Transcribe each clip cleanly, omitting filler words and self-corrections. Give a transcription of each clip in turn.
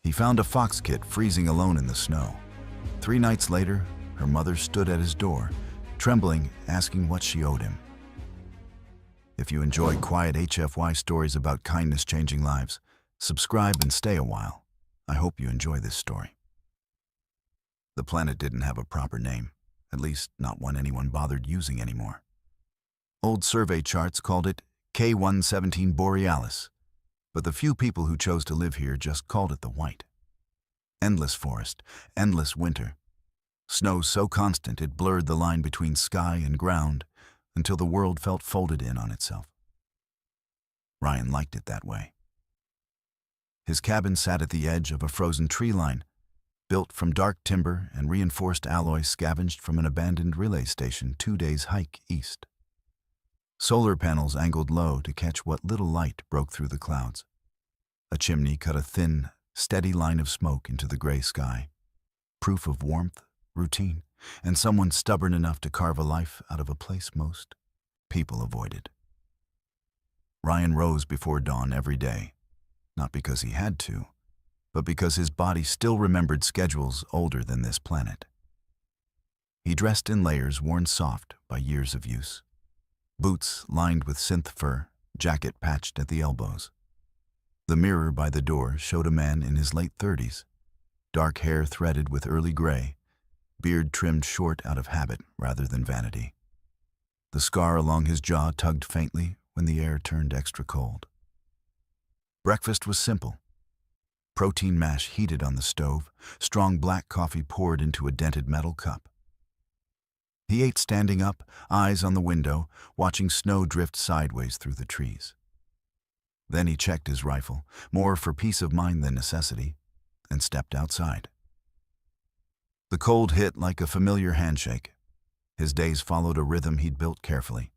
He found a fox kit freezing alone in the snow. 3 nights later, her mother stood at his door, trembling, asking what she owed him. If you enjoy quiet HFY stories about kindness changing lives, subscribe and stay a while. I hope you enjoy this story. The planet didn't have a proper name, at least not one anyone bothered using anymore. Old survey charts called it K117 Borealis, but the few people who chose to live here just called it the White. Endless forest, endless winter. Snow so constant it blurred the line between sky and ground until the world felt folded in on itself. Ryan liked it that way. His cabin sat at the edge of a frozen tree line, built from dark timber and reinforced alloy scavenged from an abandoned relay station 2 days' hike east. Solar panels angled low to catch what little light broke through the clouds. A chimney cut a thin, steady line of smoke into the gray sky, proof of warmth, routine, and someone stubborn enough to carve a life out of a place most people avoided. Ryan rose before dawn every day, not because he had to, but because his body still remembered schedules older than this planet. He dressed in layers worn soft by years of use. Boots lined with synth fur, jacket patched at the elbows. The mirror by the door showed a man in his late 30s, dark hair threaded with early gray, beard trimmed short out of habit rather than vanity. The scar along his jaw tugged faintly when the air turned extra cold. Breakfast was simple. Protein mash heated on the stove, strong black coffee poured into a dented metal cup. He ate standing up, eyes on the window, watching snow drift sideways through the trees. Then he checked his rifle, more for peace of mind than necessity, and stepped outside. The cold hit like a familiar handshake. His days followed a rhythm he'd built carefully.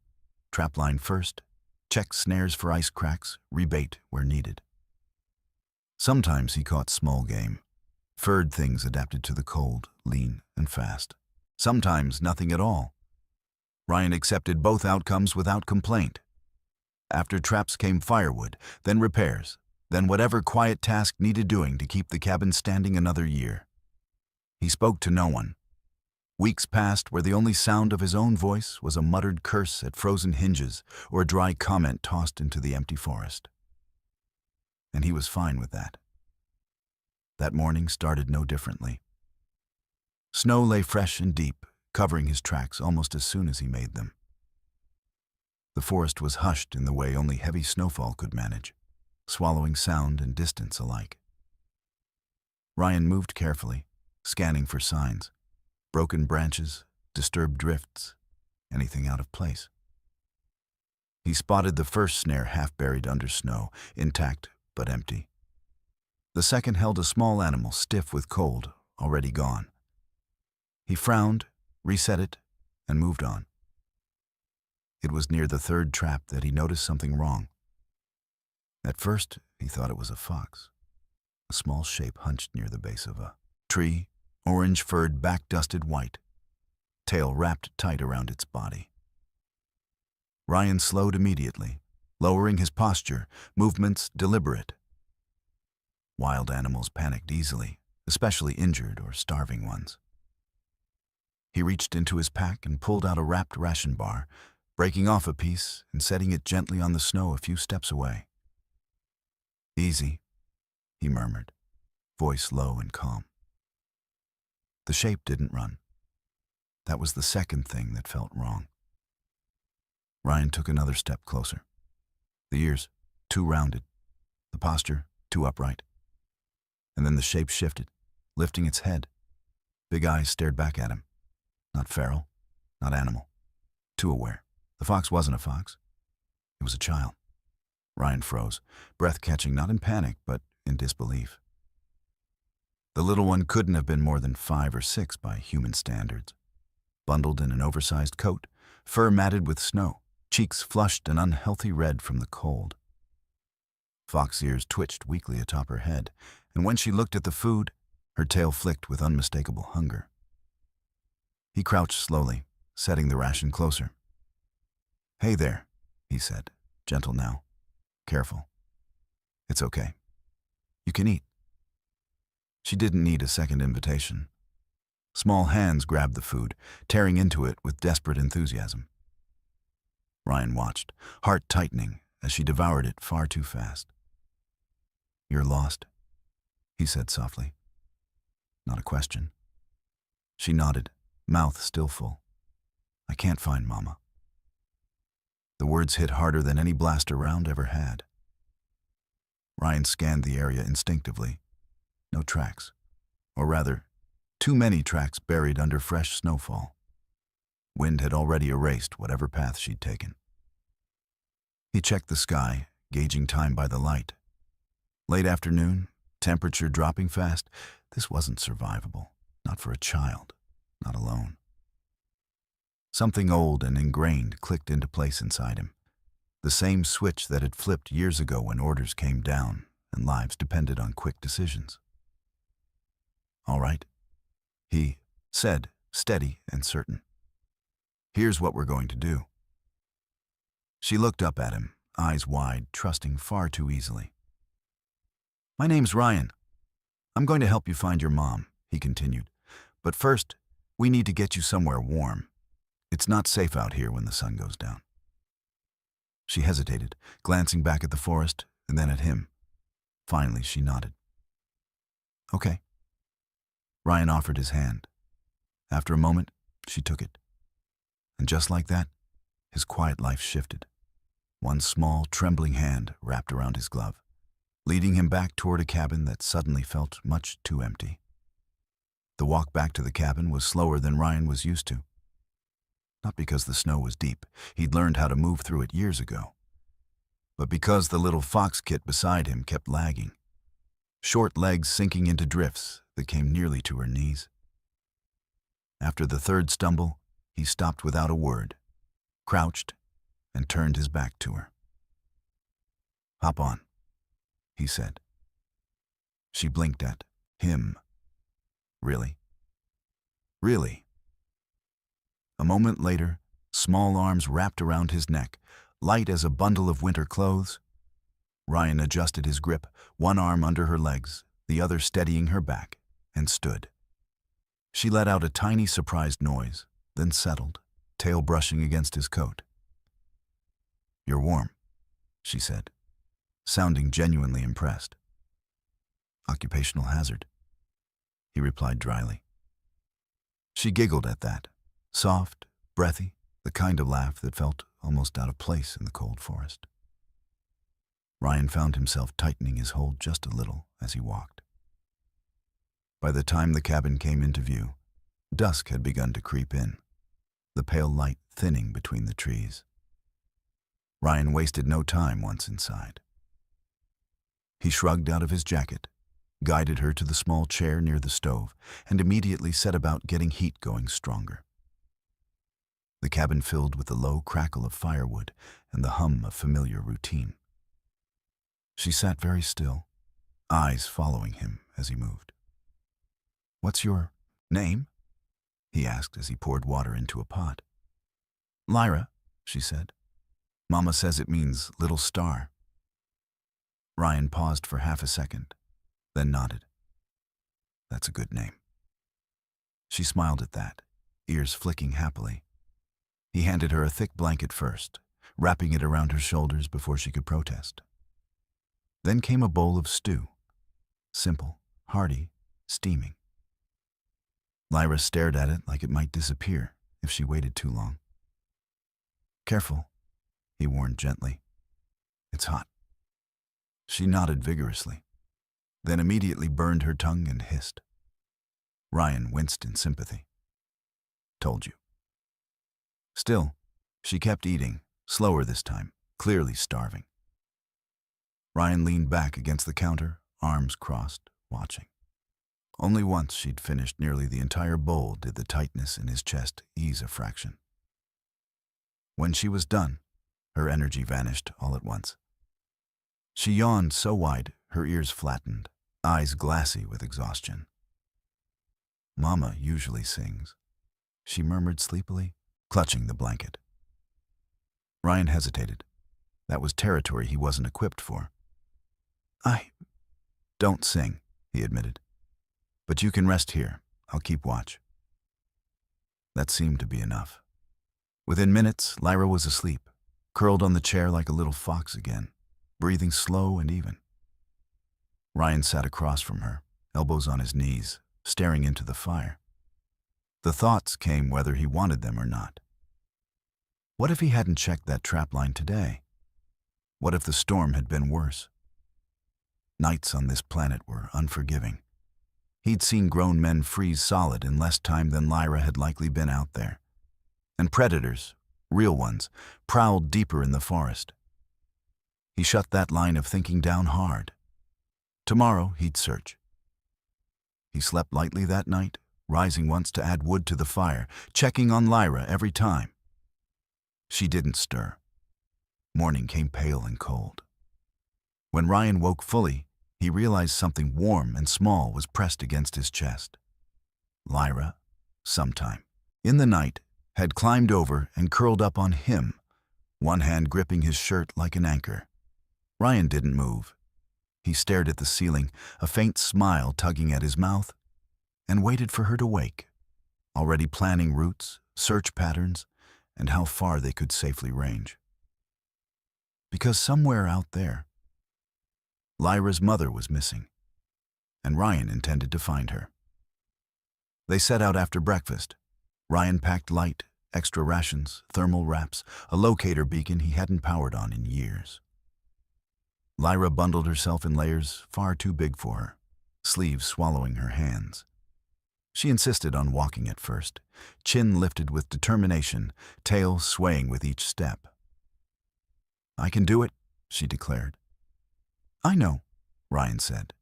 Trapline first, check snares for ice cracks, rebait where needed. Sometimes he caught small game, furred things adapted to the cold, lean and fast. Sometimes nothing at all. Ryan accepted both outcomes without complaint. After traps came firewood, then repairs, then whatever quiet task needed doing to keep the cabin standing another year. He spoke to no one. Weeks passed where the only sound of his own voice was a muttered curse at frozen hinges or a dry comment tossed into the empty forest. And he was fine with that. That morning started no differently. Snow lay fresh and deep, covering his tracks almost as soon as he made them. The forest was hushed in the way only heavy snowfall could manage, swallowing sound and distance alike. Ryan moved carefully, scanning for signs, broken branches, disturbed drifts, anything out of place. He spotted the first snare half buried under snow, intact but empty. The second held a small animal stiff with cold, already gone. He frowned, reset it, and moved on. It was near the third trap that he noticed something wrong. At first, he thought it was a fox. A small shape hunched near the base of a tree, orange-furred, back-dusted white, tail wrapped tight around its body. Ryan slowed immediately, lowering his posture, movements deliberate. Wild animals panicked easily, especially injured or starving ones. He reached into his pack and pulled out a wrapped ration bar, breaking off a piece and setting it gently on the snow a few steps away. "Easy," he murmured, voice low and calm. The shape didn't run. That was the second thing that felt wrong. Ryan took another step closer. The ears, too rounded. The posture, too upright. And then the shape shifted, lifting its head. Big eyes stared back at him. Not feral, not animal. Too aware. The fox wasn't a fox. It was a child. Ryan froze, breath catching not in panic, but in disbelief. The little one couldn't have been more than 5 or 6 by human standards. Bundled in an oversized coat, fur matted with snow, cheeks flushed an unhealthy red from the cold. Fox ears twitched weakly atop her head, and when she looked at the food, her tail flicked with unmistakable hunger. He crouched slowly, setting the ration closer. "Hey there," he said, gentle now, careful. "It's okay. You can eat." She didn't need a second invitation. Small hands grabbed the food, tearing into it with desperate enthusiasm. Ryan watched, heart tightening, as she devoured it far too fast. "You're lost," he said softly. Not a question. She nodded, mouth still full. "I can't find Mama." The words hit harder than any blaster round ever had. Ryan scanned the area instinctively. No tracks. Or rather, too many tracks buried under fresh snowfall. Wind had already erased whatever path she'd taken. He checked the sky, gauging time by the light. Late afternoon, temperature dropping fast. This wasn't survivable. Not for a child. Not alone. Something old and ingrained clicked into place inside him. The same switch that had flipped years ago when orders came down and lives depended on quick decisions. "All right," he said, steady and certain. "Here's what we're going to do." She looked up at him, eyes wide, trusting far too easily. "My name's Ryan. I'm going to help you find your mom," he continued. "But first, we need to get you somewhere warm. It's not safe out here when the sun goes down." She hesitated, glancing back at the forest and then at him. Finally, she nodded. "Okay." Ryan offered his hand. After a moment, she took it. And just like that, his quiet life shifted. One small, trembling hand wrapped around his glove, leading him back toward a cabin that suddenly felt much too empty. The walk back to the cabin was slower than Ryan was used to. Not because the snow was deep, he'd learned how to move through it years ago, but because the little fox kit beside him kept lagging, short legs sinking into drifts that came nearly to her knees. After the third stumble, he stopped without a word, crouched, and turned his back to her. "Hop on," he said. She blinked at him. Really? Really? A moment later, small arms wrapped around his neck, light as a bundle of winter clothes. Ryan adjusted his grip, one arm under her legs, the other steadying her back, and stood. She let out a tiny surprised noise, then settled, tail brushing against his coat. "You're warm," she said, sounding genuinely impressed. "Occupational hazard," he replied dryly. She giggled at that, soft, breathy, the kind of laugh that felt almost out of place in the cold forest. Ryan found himself tightening his hold just a little as he walked. By the time the cabin came into view, dusk had begun to creep in, the pale light thinning between the trees. Ryan wasted no time once inside. He shrugged out of his jacket, guided her to the small chair near the stove, and immediately set about getting heat going stronger. The cabin filled with the low crackle of firewood and the hum of familiar routine. She sat very still, eyes following him as he moved. "What's your name?" he asked as he poured water into a pot. "Lyra," she said. "Mama says it means little star." Ryan paused for half a second, then nodded. "That's a good name." She smiled at that, ears flicking happily. He handed her a thick blanket first, wrapping it around her shoulders before she could protest. Then came a bowl of stew, simple, hearty, steaming. Lyra stared at it like it might disappear if she waited too long. "Careful," he warned gently. "It's hot." She nodded vigorously, then immediately burned her tongue and hissed. Ryan winced in sympathy. "Told you." Still, she kept eating, slower this time, clearly starving. Ryan leaned back against the counter, arms crossed, watching. Only once she'd finished nearly the entire bowl did the tightness in his chest ease a fraction. When she was done, her energy vanished all at once. She yawned so wide, her ears flattened, eyes glassy with exhaustion. "Mama usually sings," she murmured sleepily, clutching the blanket. Ryan hesitated. That was territory he wasn't equipped for. "I don't sing," he admitted. But you can rest here. I'll keep watch. That seemed to be enough. Within minutes, Lyra was asleep, curled on the chair like a little fox again, breathing slow and even. Ryan sat across from her, elbows on his knees, staring into the fire. The thoughts came whether he wanted them or not. What if he hadn't checked that trap line today? What if the storm had been worse? Nights on this planet were unforgiving. He'd seen grown men freeze solid in less time than Lyra had likely been out there. And predators, real ones, prowled deeper in the forest. He shut that line of thinking down hard. Tomorrow he'd search. He slept lightly that night, rising once to add wood to the fire, checking on Lyra every time. She didn't stir. Morning came pale and cold. When Ryan woke fully, he realized something warm and small was pressed against his chest. Lyra, sometime in the night, had climbed over and curled up on him, one hand gripping his shirt like an anchor. Ryan didn't move. He stared at the ceiling, a faint smile tugging at his mouth, and waited for her to wake, already planning routes, search patterns, and how far they could safely range. Because somewhere out there, Lyra's mother was missing, and Ryan intended to find her. They set out after breakfast. Ryan packed light, extra rations, thermal wraps, a locator beacon he hadn't powered on in years. Lyra bundled herself in layers far too big for her, sleeves swallowing her hands. She insisted on walking at first, chin lifted with determination, tail swaying with each step. "I can do it," she declared. "I know," Ryan said.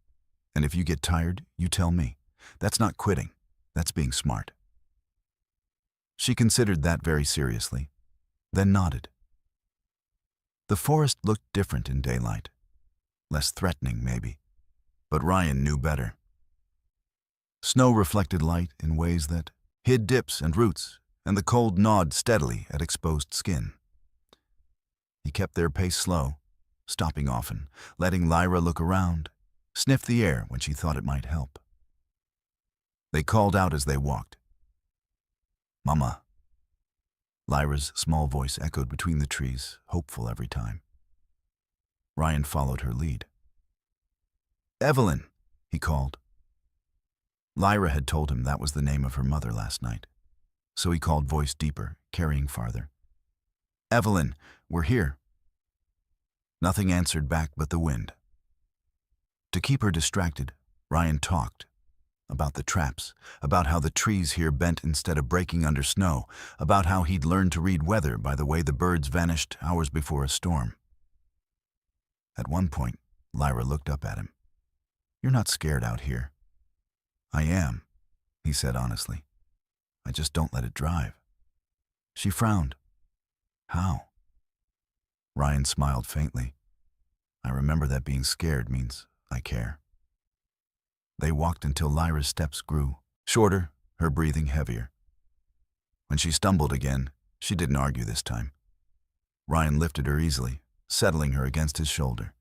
"And if you get tired, you tell me. That's not quitting. That's being smart." She considered that very seriously, then nodded. The forest looked different in daylight. Less threatening, maybe. But Ryan knew better. Snow reflected light in ways that hid dips and roots, and the cold gnawed steadily at exposed skin. He kept their pace slow, stopping often, letting Lyra look around, sniff the air when she thought it might help. They called out as they walked. "Mama." Lyra's small voice echoed between the trees, hopeful every time. Ryan followed her lead. "Evelyn," he called. Lyra had told him that was the name of her mother last night, so he called voice deeper, carrying farther. "Evelyn, we're here." Nothing answered back but the wind. To keep her distracted, Ryan talked. About the traps, about how the trees here bent instead of breaking under snow, about how he'd learned to read weather by the way the birds vanished hours before a storm. At one point, Lyra looked up at him. "You're not scared out here." "I am," he said honestly. "I just don't let it drive." She frowned. "How?" Ryan smiled faintly. "I remember that being scared means I care." They walked until Lyra's steps grew, shorter, her breathing heavier. When she stumbled again, she didn't argue this time. Ryan lifted her easily, settling her against his shoulder.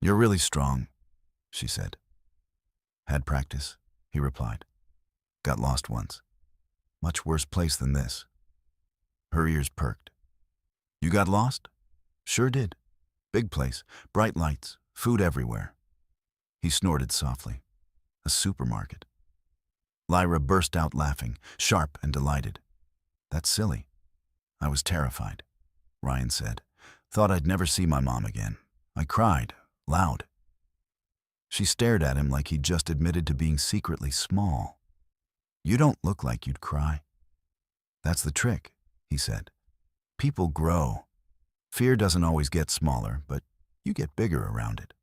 "You're really strong," she said. "Had practice," he replied. "Got lost once. Much worse place than this." Her ears perked. "You got lost?" "Sure did. Big place, bright lights, food everywhere." He snorted softly. "A supermarket." Lyra burst out laughing, sharp and delighted. "That's silly." "I was terrified," Ryan said. "Thought I'd never see my mom again. I cried, loud." She stared at him like he'd just admitted to being secretly small. "You don't look like you'd cry." "That's the trick," he said. "People grow. Fear doesn't always get smaller, but you get bigger around it."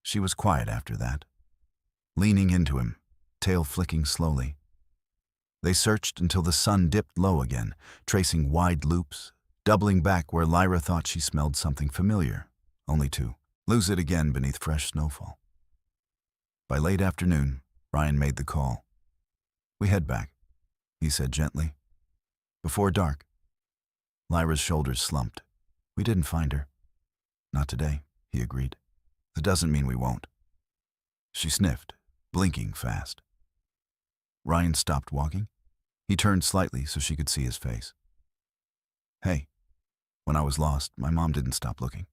She was quiet after that, leaning into him, tail flicking slowly. They searched until the sun dipped low again, tracing wide loops, doubling back where Lyra thought she smelled something familiar, only to lose it again beneath fresh snowfall. By late afternoon, Ryan made the call. "We head back," he said gently. "Before dark." Lyra's shoulders slumped. "We didn't find her." "Not today," he agreed. "That doesn't mean we won't." She sniffed, blinking fast. Ryan stopped walking. He turned slightly so she could see his face. Hey, when I was lost, my mom didn't stop looking.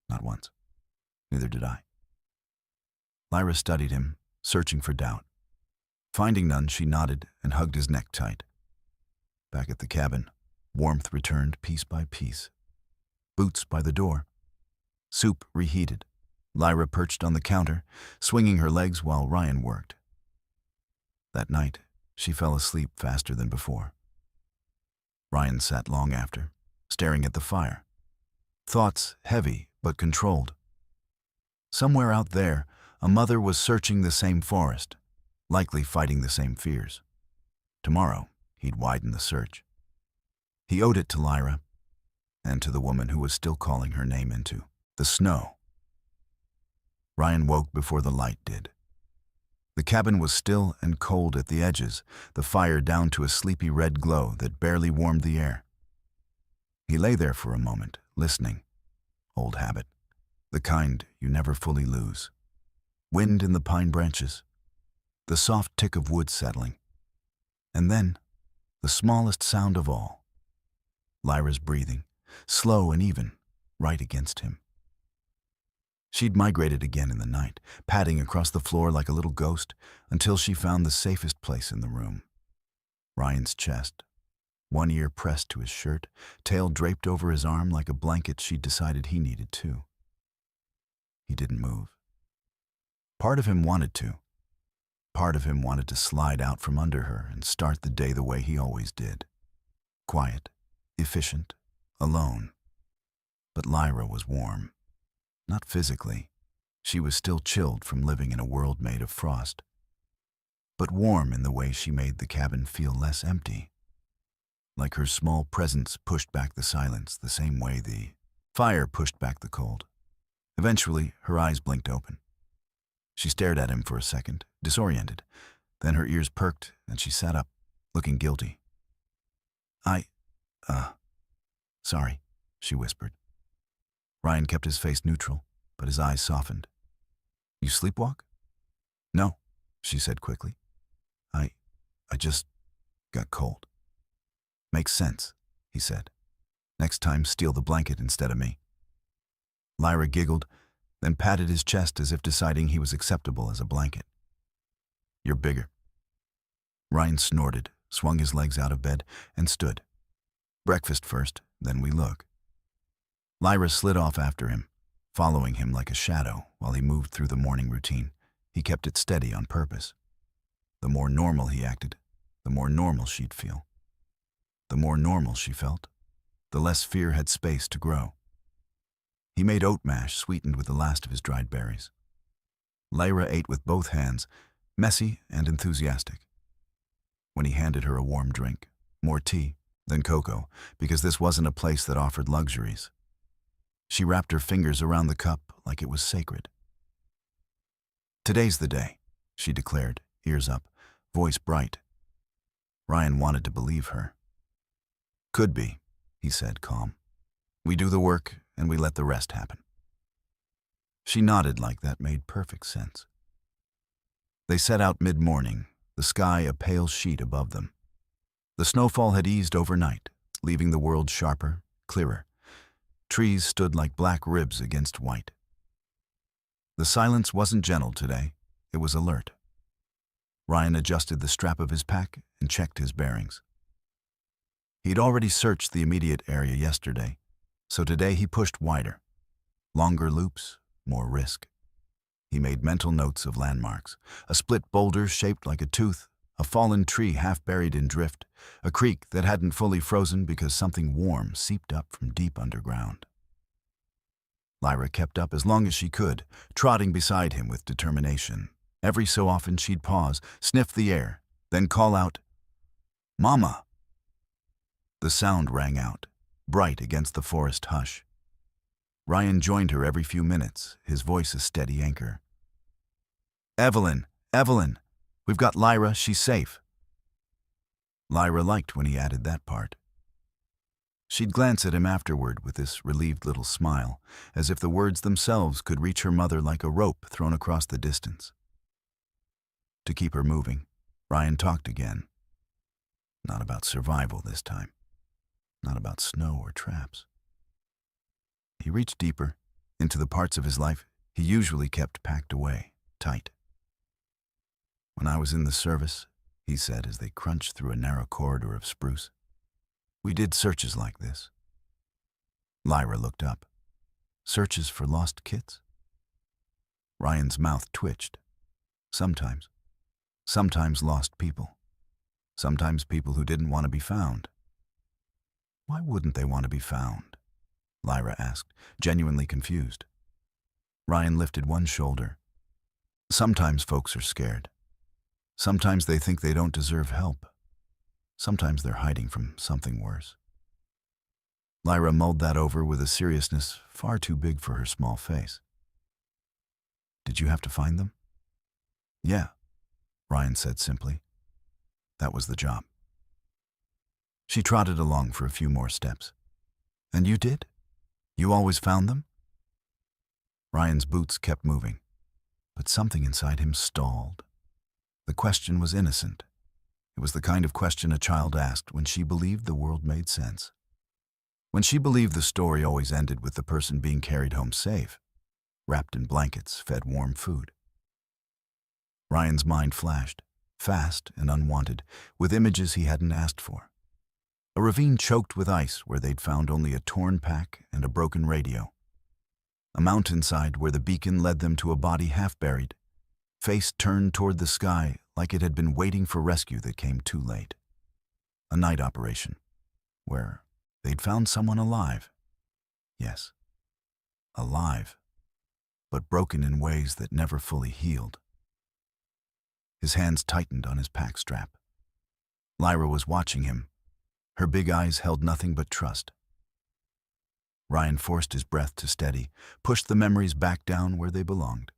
Not once. Neither did I. Lyra studied him, searching for doubt. Finding none, she nodded and hugged his neck tight. Back at the cabin, warmth returned piece by piece. Boots by the door. Soup reheated. Lyra perched on the counter, swinging her legs while Ryan worked. That night, she fell asleep faster than before. Ryan sat long after, staring at the fire. Thoughts heavy but controlled. Somewhere out there, a mother was searching the same forest, likely fighting the same fears. Tomorrow, he'd widen the search. He owed it to Lyra, and to the woman who was still calling her name into the snow. Ryan woke before the light did. The cabin was still and cold at the edges, the fire down to a sleepy red glow that barely warmed the air. He lay there for a moment, listening. Old habit, the kind you never fully lose. Wind in the pine branches, the soft tick of wood settling, and then the smallest sound of all, Lyra's breathing, slow and even, right against him. She'd migrated again in the night, padding across the floor like a little ghost, until she found the safest place in the room. Ryan's chest, one ear pressed to his shirt, tail draped over his arm like a blanket she'd decided he needed too. He didn't move. Part of him wanted to. Part of him wanted to slide out from under her and start the day the way he always did. Quiet, efficient, alone. But Lyra was warm. Not physically. She was still chilled from living in a world made of frost. But warm in the way she made the cabin feel less empty. Like her small presence pushed back the silence the same way the fire pushed back the cold. Eventually, her eyes blinked open. She stared at him for a second, disoriented. Then her ears perked and she sat up, looking guilty. Sorry, she whispered. Ryan kept his face neutral, but his eyes softened. You sleepwalk? No, she said quickly. I just got cold. Makes sense, he said. Next time, steal the blanket instead of me. Lyra giggled, then patted his chest as if deciding he was acceptable as a blanket. You're bigger. Ryan snorted, swung his legs out of bed, and stood. Breakfast first, then we look. Lyra slid off after him, following him like a shadow while he moved through the morning routine. He kept it steady on purpose. The more normal he acted, the more normal she'd feel. The more normal she felt, the less fear had space to grow. He made oat mash sweetened with the last of his dried berries. Lyra ate with both hands, messy and enthusiastic. When he handed her a warm drink, more tea than cocoa, because this wasn't a place that offered luxuries, she wrapped her fingers around the cup like it was sacred. Today's the day, she declared, ears up, voice bright. Ryan wanted to believe her. Could be, he said, calm. We do the work and we let the rest happen. She nodded like that made perfect sense. They set out mid-morning, the sky a pale sheet above them. The snowfall had eased overnight, leaving the world sharper, clearer. Trees stood like black ribs against white. The silence wasn't gentle today, it was alert. Ryan adjusted the strap of his pack and checked his bearings. He'd already searched the immediate area yesterday, so today he pushed wider. Longer loops, more risk. He made mental notes of landmarks, a split boulder shaped like a tooth, a fallen tree half buried in drift, a creek that hadn't fully frozen because something warm seeped up from deep underground. Lyra kept up as long as she could, trotting beside him with determination. Every so often she'd pause, sniff the air, then call out, "Mama!" The sound rang out, bright against the forest hush. Ryan joined her every few minutes, his voice a steady anchor. "Evelyn! Evelyn! We've got Lyra, she's safe." Lyra liked when he added that part. She'd glance at him afterward with this relieved little smile, as if the words themselves could reach her mother like a rope thrown across the distance. to keep her moving, Ryan talked again. Not about survival this time. Not about snow or traps. He reached deeper into the parts of his life he usually kept packed away, tight. When I was in the service, he said as they crunched through a narrow corridor of spruce, we did searches like this. Lyra looked up. Searches for lost kits? Ryan's mouth twitched. Sometimes. Sometimes lost people. Sometimes people who didn't want to be found. Why wouldn't they want to be found? Lyra asked, genuinely confused. Ryan lifted one shoulder. Sometimes folks are scared. Sometimes they think they don't deserve help. Sometimes they're hiding from something worse. Lyra mulled that over with a seriousness far too big for her small face. Did you have to find them? Yeah, Ryan said simply. That was the job. She trotted along for a few more steps. And you did? You always found them? Ryan's boots kept moving, but something inside him stalled. The question was innocent. It was the kind of question a child asked when she believed the world made sense. When she believed the story always ended with the person being carried home safe, wrapped in blankets, fed warm food. Ryan's mind flashed, fast and unwanted, with images he hadn't asked for. A ravine choked with ice where they'd found only a torn pack and a broken radio. A mountainside where the beacon led them to a body half buried, face turned toward the sky like it had been waiting for rescue that came too late. A night operation where they'd found someone alive. Yes, alive, but broken in ways that never fully healed. His hands tightened on his pack strap. Lyra was watching him. Her big eyes held nothing but trust. Ryan forced his breath to steady, pushed the memories back down where they belonged,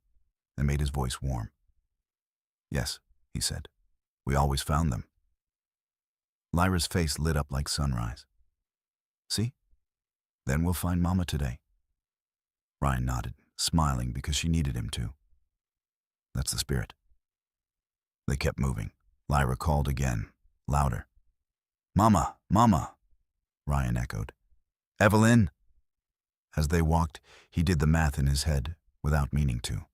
and made his voice warm. Yes, he said. We always found them. Lyra's face lit up like sunrise. See? Then we'll find Mama today. Ryan nodded, smiling because she needed him to. That's the spirit. They kept moving. Lyra called again, louder. Mama, Mama, Ryan echoed. Evelyn! As they walked, he did the math in his head without meaning to.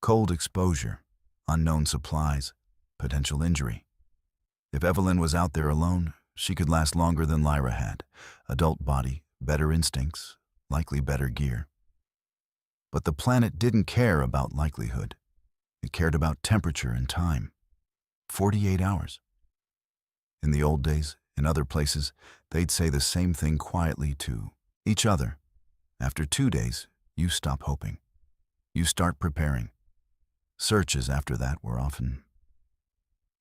Cold exposure, unknown supplies, potential injury. If Evelyn was out there alone, she could last longer than Lyra had. Adult body, better instincts, likely better gear. But the planet didn't care about likelihood. It cared about temperature and time. 48 hours. In the old days, in other places, they'd say the same thing quietly to each other. After 2 days, you stop hoping. You start preparing. Searches after that were often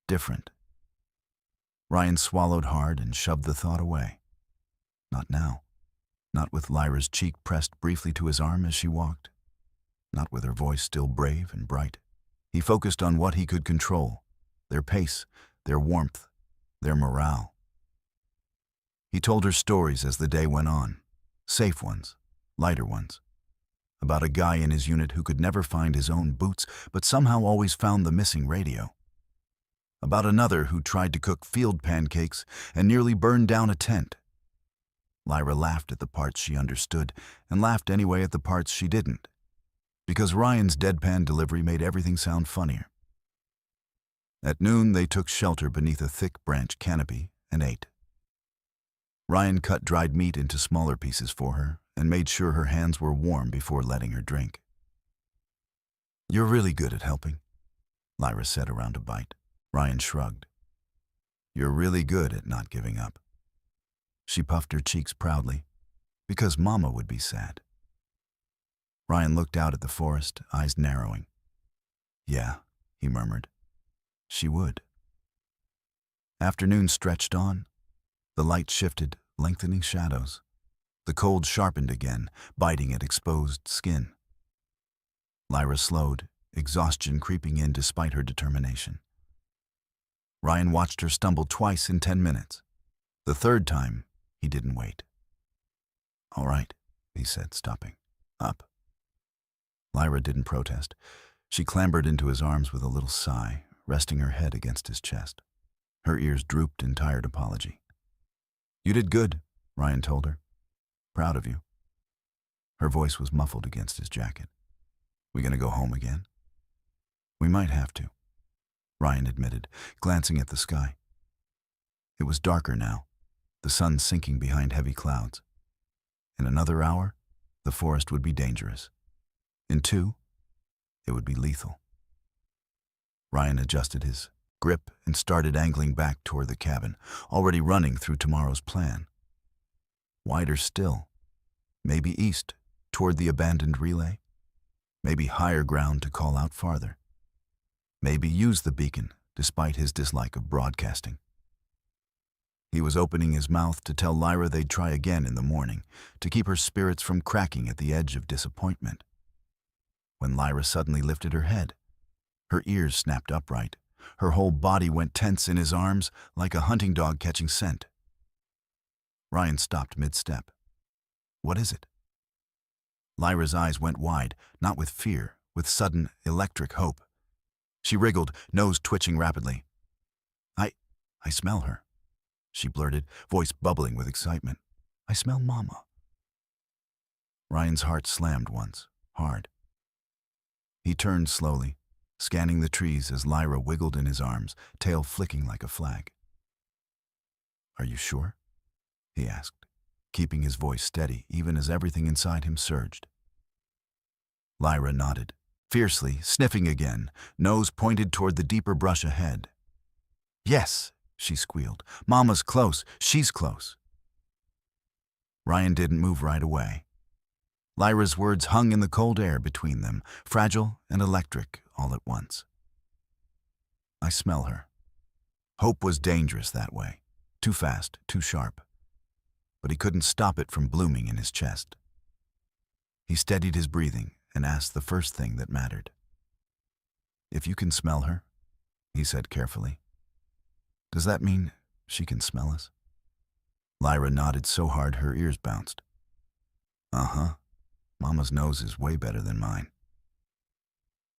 different. Ryan swallowed hard and shoved the thought away. Not now. Not with Lyra's cheek pressed briefly to his arm as she walked. Not with her voice still brave and bright. He focused on what he could control, their pace, their warmth, their morale. He told her stories as the day went on, safe ones, lighter ones, about a guy in his unit who could never find his own boots but somehow always found the missing radio. About another who tried to cook field pancakes and nearly burned down a tent. Lyra laughed at the parts she understood and laughed anyway at the parts she didn't, because Ryan's deadpan delivery made everything sound funnier. At noon, they took shelter beneath a thick branch canopy and ate. Ryan cut dried meat into smaller pieces for her and made sure her hands were warm before letting her drink. You're really good at helping, Lyra said around a bite. Ryan shrugged. You're really good at not giving up. She puffed her cheeks proudly, because Mama would be sad. Ryan looked out at the forest, eyes narrowing. Yeah, he murmured. She would. Afternoon stretched on. The light shifted, lengthening shadows. The cold sharpened again, biting at exposed skin. Lyra slowed, exhaustion creeping in despite her determination. Ryan watched her stumble twice in 10 minutes. The third time, he didn't wait. All right, he said, stopping. Up. Lyra didn't protest. She clambered into his arms with a little sigh, resting her head against his chest. Her ears drooped in tired apology. "You did good," Ryan told her. "Proud of you." Her voice was muffled against his jacket. "We gonna go home again?" "We might have to," Ryan admitted, glancing at the sky. It was darker now, the sun sinking behind heavy clouds. In another hour, the forest would be dangerous. In 2, it would be lethal. Ryan adjusted his grip and started angling back toward the cabin, already running through tomorrow's plan. Wider still, maybe east, toward the abandoned relay. Maybe higher ground to call out farther. Maybe use the beacon, despite his dislike of broadcasting. He was opening his mouth to tell Lyra they'd try again in the morning, to keep her spirits from cracking at the edge of disappointment, when Lyra suddenly lifted her head. Her ears snapped upright. Her whole body went tense in his arms, like a hunting dog catching scent. Ryan stopped mid-step. "What is it?" Lyra's eyes went wide, not with fear, with sudden, electric hope. She wriggled, nose twitching rapidly. I smell her," she blurted, voice bubbling with excitement. "I smell Mama." Ryan's heart slammed once, hard. He turned slowly, scanning the trees as Lyra wiggled in his arms, tail flicking like a flag. "Are you sure?" he asked, keeping his voice steady even as everything inside him surged. Lyra nodded, fiercely, sniffing again, nose pointed toward the deeper brush ahead. "Yes," she squealed. "Mama's close. She's close." Ryan didn't move right away. Lyra's words hung in the cold air between them, fragile and electric all at once. "I smell her." Hope was dangerous that way, too fast, too sharp. But he couldn't stop it from blooming in his chest. He steadied his breathing and asked the first thing that mattered. "If you can smell her," he said carefully, "does that mean she can smell us?" Lyra nodded so hard her ears bounced. "Uh-huh. Mama's nose is way better than mine."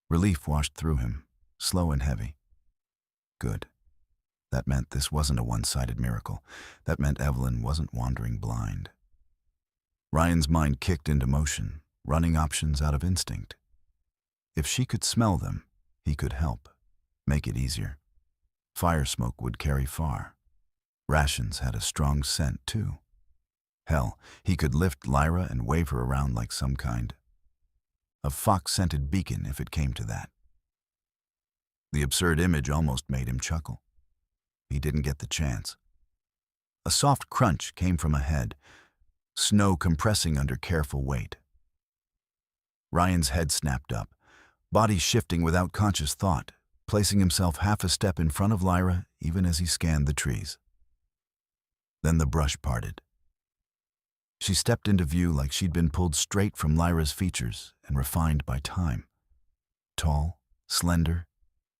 Relief washed through him, slow and heavy. Good. That meant this wasn't a one-sided miracle. That meant Evelyn wasn't wandering blind. Ryan's mind kicked into motion, running options out of instinct. If she could smell them, he could help, make it easier. Fire smoke would carry far. Rations had a strong scent, too. Hell, he could lift Lyra and wave her around like some kind of fox-scented beacon if it came to that. The absurd image almost made him chuckle. He didn't get the chance. A soft crunch came from ahead, snow compressing under careful weight. Ryan's head snapped up, body shifting without conscious thought, placing himself half a step in front of Lyra even as he scanned the trees. Then the brush parted. She stepped into view like she'd been pulled straight from Lyra's features and refined by time. Tall, slender,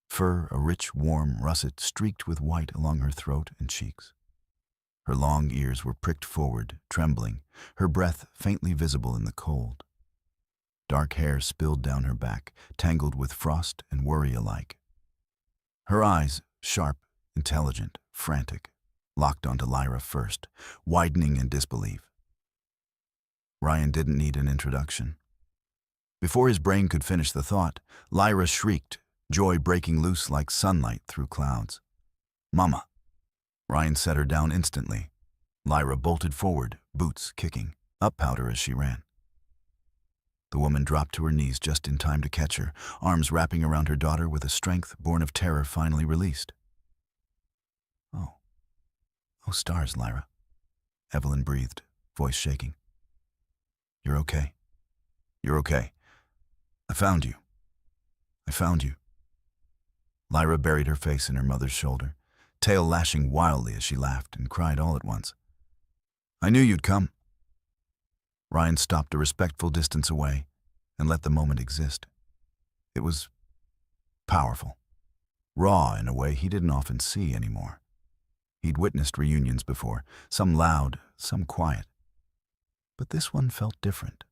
fur a rich, warm russet streaked with white along her throat and cheeks. Her long ears were pricked forward, trembling, her breath faintly visible in the cold. Dark hair spilled down her back, tangled with frost and worry alike. Her eyes, sharp, intelligent, frantic, locked onto Lyra first, widening in disbelief. Ryan didn't need an introduction. Before his brain could finish the thought, Lyra shrieked, joy breaking loose like sunlight through clouds. "Mama!" Ryan set her down instantly. Lyra bolted forward, boots kicking, up powder as she ran. The woman dropped to her knees just in time to catch her, arms wrapping around her daughter with a strength born of terror finally released. Oh, stars, Lyra," Evelyn breathed, voice shaking. "You're okay. You're okay. I found you. I found you." Lyra buried her face in her mother's shoulder, tail lashing wildly as she laughed and cried all at once. "I knew you'd come." Ryan stopped a respectful distance away and let the moment exist. It was powerful, raw in a way he didn't often see anymore. He'd witnessed reunions before, some loud, some quiet. But this one felt different,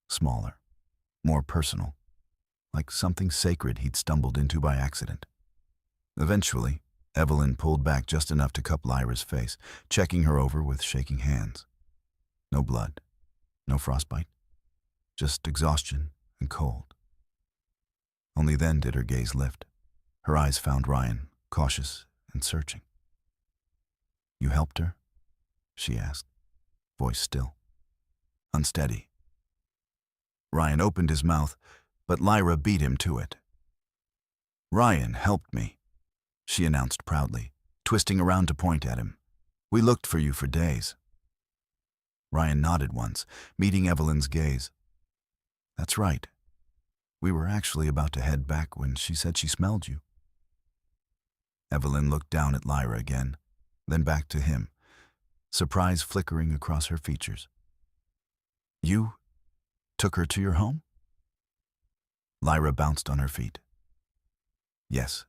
smaller, more personal, like something sacred he'd stumbled into by accident. Eventually, Evelyn pulled back just enough to cup Lyra's face, checking her over with shaking hands. No blood, no frostbite, just exhaustion and cold. Only then did her gaze lift. Her eyes found Ryan, cautious and searching. "You helped her?" she asked, voice still, unsteady. Ryan opened his mouth, but Lyra beat him to it. "Ryan helped me," she announced proudly, twisting around to point at him. "We looked for you for days." Ryan nodded once, meeting Evelyn's gaze. "That's right. We were actually about to head back when she said she smelled you." Evelyn looked down at Lyra again, then back to him, surprise flickering across her features. "You took her to your home?" Lyra bounced on her feet. "Yes,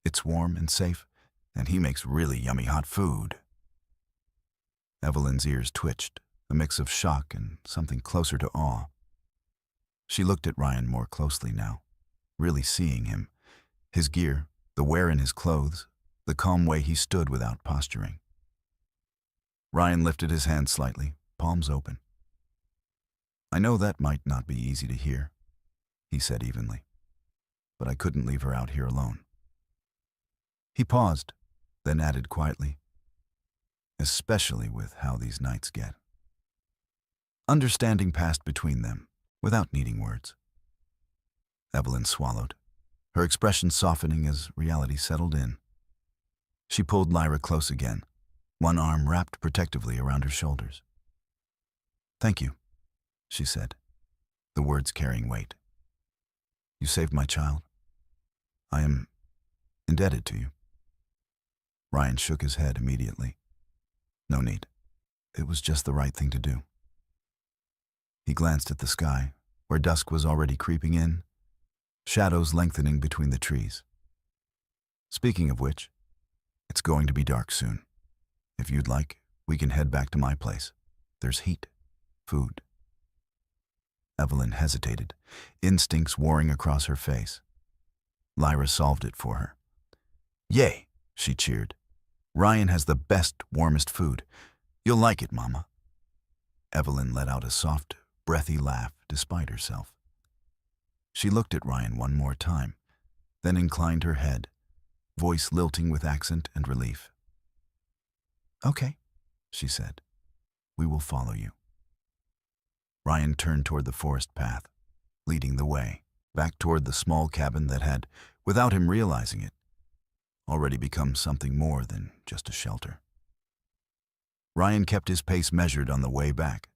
it's warm and safe, and he makes really yummy hot food." Evelyn's ears twitched, a mix of shock and something closer to awe. She looked at Ryan more closely now, really seeing him, his gear, the wear in his clothes, the calm way he stood without posturing. Ryan lifted his hand slightly, palms open. "I know that might not be easy to hear," he said evenly, "but I couldn't leave her out here alone." He paused, then added quietly, "Especially with how these nights get." Understanding passed between them, without needing words. Evelyn swallowed, her expression softening as reality settled in. She pulled Lyra close again, one arm wrapped protectively around her shoulders. "Thank you," she said, the words carrying weight. "You saved my child. I am indebted to you." Ryan shook his head immediately. "No need. It was just the right thing to do." He glanced at the sky, where dusk was already creeping in, shadows lengthening between the trees. "Speaking of which, it's going to be dark soon. If you'd like, we can head back to my place. There's heat, food." Evelyn hesitated, instincts warring across her face. Lyra solved it for her. "Yay," she cheered. "Ryan has the best, warmest food. You'll like it, Mama." Evelyn let out a soft, breathy laugh despite herself. She looked at Ryan one more time, then inclined her head, voice lilting with accent and relief. "Okay," she said. "We will follow you." Ryan turned toward the forest path, leading the way, back toward the small cabin that had, without him realizing it, already become something more than just a shelter. Ryan kept his pace measured on the way back,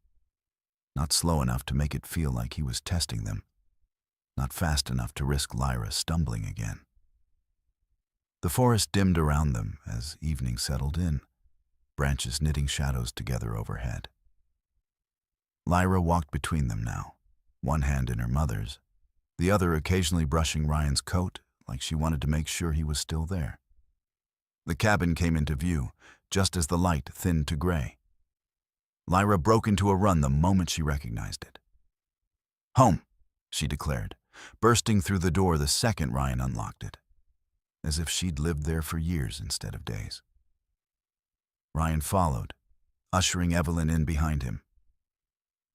not slow enough to make it feel like he was testing them, not fast enough to risk Lyra stumbling again. The forest dimmed around them as evening settled in, branches knitting shadows together overhead. Lyra walked between them now, one hand in her mother's, the other occasionally brushing Ryan's coat like she wanted to make sure he was still there. The cabin came into view, just as the light thinned to gray. Lyra broke into a run the moment she recognized it. "Home," she declared, bursting through the door the second Ryan unlocked it, as if she'd lived there for years instead of days. Ryan followed, ushering Evelyn in behind him.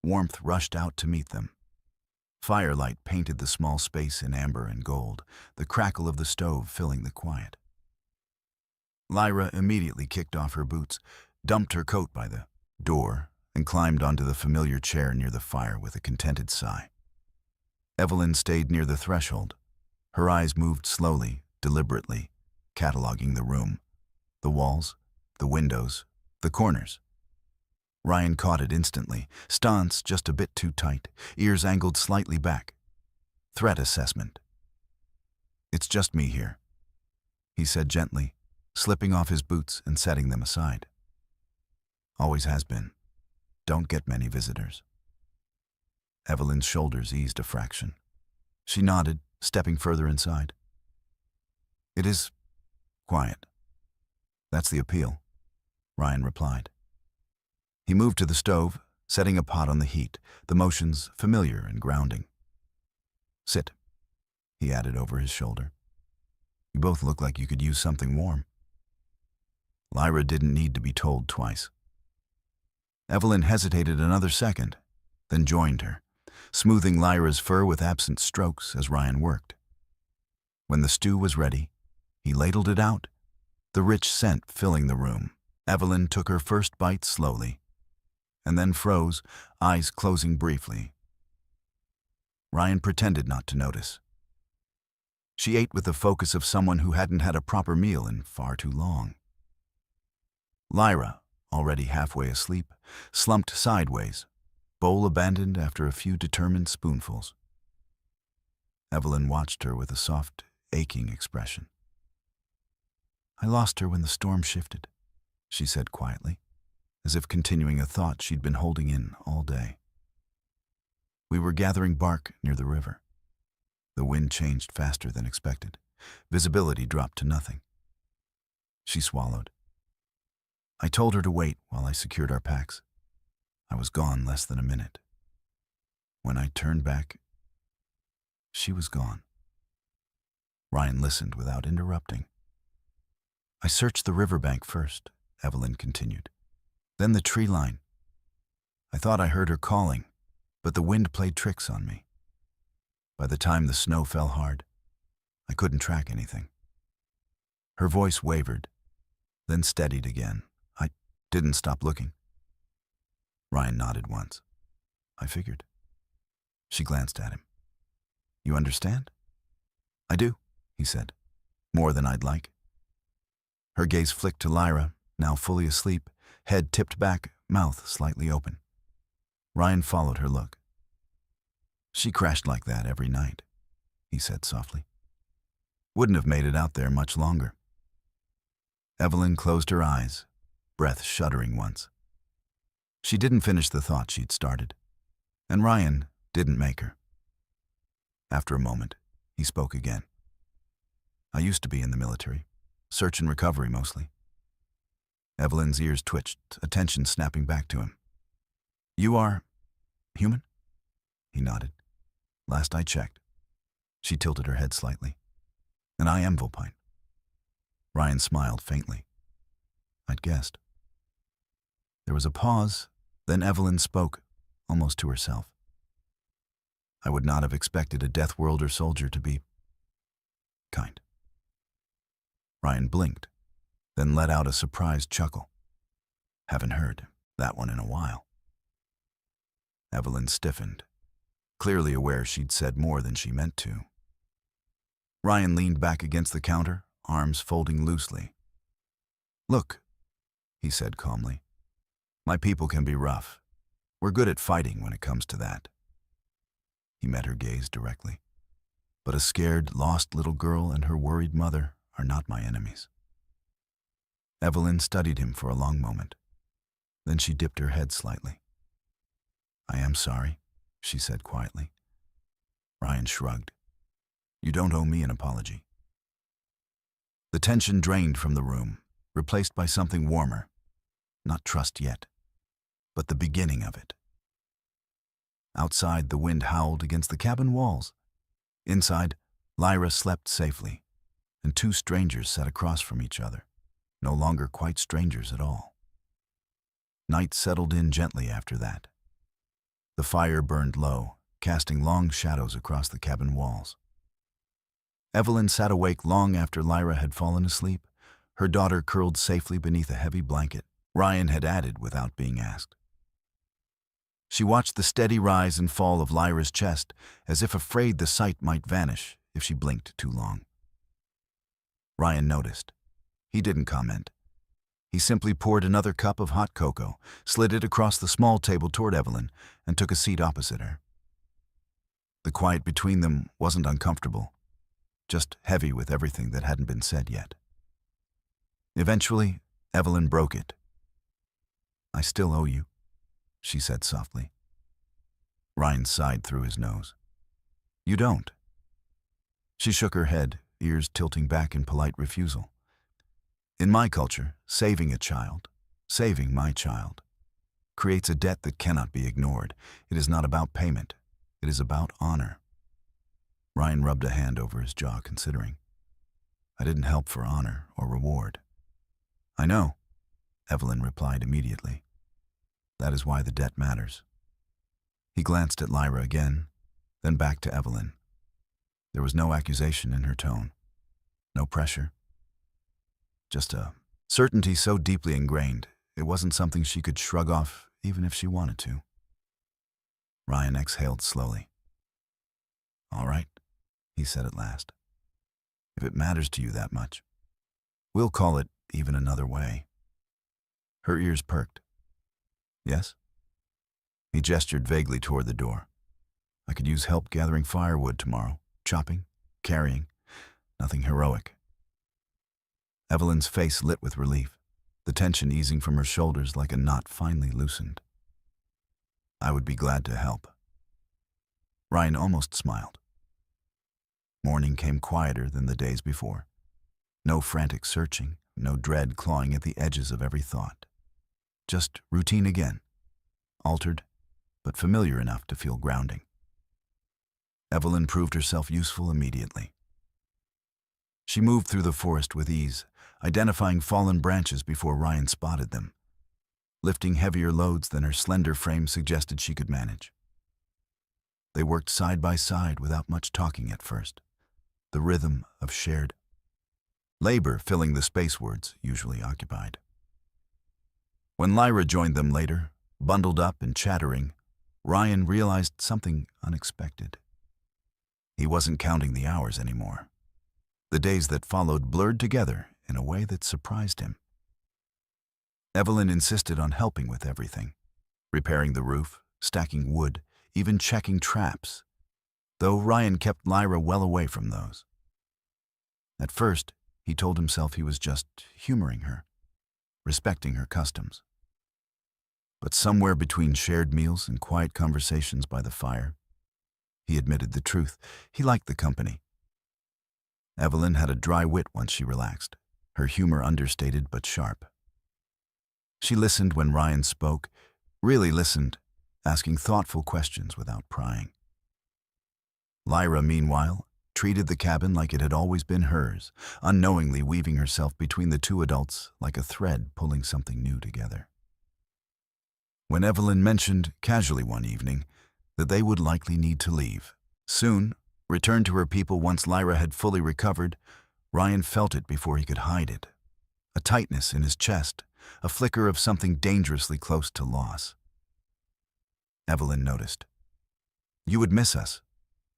Warmth rushed out to meet them. Firelight painted the small space in amber and gold, the crackle of the stove filling the quiet. Lyra immediately kicked off her boots, dumped her coat by the door, and climbed onto the familiar chair near the fire with a contented sigh. Evelyn stayed near the threshold. Her eyes moved slowly, deliberately, cataloging the room, the walls, the windows, the corners. Ryan caught it instantly, stance just a bit too tight, ears angled slightly back. Threat assessment. "It's just me here," he said gently, slipping off his boots and setting them aside. "Always has been. Don't get many visitors." Evelyn's shoulders eased a fraction. She nodded, stepping further inside. "It is quiet. That's the appeal," Ryan replied. He moved to the stove, setting a pot on the heat, the motions familiar and grounding. "Sit," he added over his shoulder. You both look like you could use something warm." Lyra didn't need to be told twice. Evelyn hesitated another second, then joined her, smoothing Lyra's fur with absent strokes as Ryan worked. When the stew was ready, he ladled it out, the rich scent filling the room. Evelyn took her first bite slowly, and then froze, eyes closing briefly. Ryan pretended not to notice. She ate with the focus of someone who hadn't had a proper meal in far too long. Lyra, already halfway asleep, slumped sideways, bowl abandoned after a few determined spoonfuls. Evelyn watched her with a soft, aching expression. "I lost her when the storm shifted," she said quietly, as if continuing a thought she'd been holding in all day. "We were gathering bark near the river. The wind changed faster than expected. Visibility dropped to nothing." She swallowed. "I told her to wait while I secured our packs. I was gone less than a minute. When I turned back, she was gone." Ryan listened without interrupting. "I searched the riverbank first," Evelyn continued. "Then the tree line. I thought I heard her calling, but the wind played tricks on me. By the time the snow fell hard, I couldn't track anything." Her voice wavered, then steadied again. "I didn't stop looking." Ryan nodded once. "I figured." She glanced at him. "You understand?" "I do," he said. "More than I'd like." Her gaze flicked to Lyra, now fully asleep, head tipped back, mouth slightly open. Ryan followed her look. "She crashed like that every night," he said softly. "Wouldn't have made it out there much longer." Evelyn closed her eyes, breath shuddering once. She didn't finish the thought she'd started, and Ryan didn't make her. After a moment, he spoke again. "I used to be in the military, search and recovery mostly." Evelyn's ears twitched, attention snapping back to him. "You are human?" He nodded. "Last I checked." She tilted her head slightly. "And I am Vulpine." Ryan smiled faintly. "I'd guessed." There was a pause, then Evelyn spoke, almost to herself. "I would not have expected a Deathworlder soldier to be kind." Ryan blinked, then let out a surprised chuckle. "Haven't heard that one in a while." Evelyn stiffened, clearly aware she'd said more than she meant to. Ryan leaned back against the counter, arms folding loosely. "Look," he said calmly. "My people can be rough. We're good at fighting when it comes to that." He met her gaze directly. "But a scared, lost little girl and her worried mother are not my enemies." Evelyn studied him for a long moment. Then she dipped her head slightly. "I am sorry," she said quietly. Ryan shrugged. "You don't owe me an apology." The tension drained from the room, replaced by something warmer. Not trust yet, but the beginning of it. Outside, the wind howled against the cabin walls. Inside, Lyra slept safely, and two strangers sat across from each other, no longer quite strangers at all. Night settled in gently after that. The fire burned low, casting long shadows across the cabin walls. Evelyn sat awake long after Lyra had fallen asleep, her daughter curled safely beneath a heavy blanket Ryan had added without being asked. She watched the steady rise and fall of Lyra's chest, as if afraid the sight might vanish if she blinked too long. Ryan noticed. He didn't comment. He simply poured another cup of hot cocoa, slid it across the small table toward Evelyn, and took a seat opposite her. The quiet between them wasn't uncomfortable, just heavy with everything that hadn't been said yet. Eventually, Evelyn broke it. "I still owe you," she said softly. Ryan sighed through his nose. "You don't." She shook her head, ears tilting back in polite refusal. "In my culture, saving a child, saving my child, creates a debt that cannot be ignored. It is not about payment. It is about honor." Ryan rubbed a hand over his jaw, considering. I didn't help for honor or reward. I know, Evelyn replied immediately. That is why the debt matters. He glanced at Lyra again, then back to Evelyn. There was no accusation in her tone, no pressure. Just a certainty so deeply ingrained, it wasn't something she could shrug off even if she wanted to. Ryan exhaled slowly. All right, he said at last. If it matters to you that much, we'll call it even another way. Her ears perked. Yes? He gestured vaguely toward the door. I could use help gathering firewood tomorrow, chopping, carrying, nothing heroic. Evelyn's face lit with relief, the tension easing from her shoulders like a knot finally loosened. I would be glad to help. Ryan almost smiled. Morning came quieter than the days before. No frantic searching, no dread clawing at the edges of every thought. Just routine again, altered, but familiar enough to feel grounding. Evelyn proved herself useful immediately. She moved through the forest with ease, identifying fallen branches before Ryan spotted them, lifting heavier loads than her slender frame suggested she could manage. They worked side by side without much talking at first, the rhythm of shared labor filling the space words usually occupied. When Lyra joined them later, bundled up and chattering, Ryan realized something unexpected. He wasn't counting the hours anymore. The days that followed blurred together in a way that surprised him. Evelyn insisted on helping with everything, repairing the roof, stacking wood, even checking traps, though Ryan kept Lyra well away from those. At first, he told himself he was just humoring her, respecting her customs. But somewhere between shared meals and quiet conversations by the fire, he admitted the truth. He liked the company. Evelyn had a dry wit once she relaxed, her humor understated but sharp. She listened when Ryan spoke, really listened, asking thoughtful questions without prying. Lyra, meanwhile, treated the cabin like it had always been hers, unknowingly weaving herself between the two adults like a thread pulling something new together. When Evelyn mentioned casually one evening that they would likely need to leave, soon, return to her people once Lyra had fully recovered, Ryan felt it before he could hide it. A tightness in his chest, a flicker of something dangerously close to loss. Evelyn noticed. You would miss us,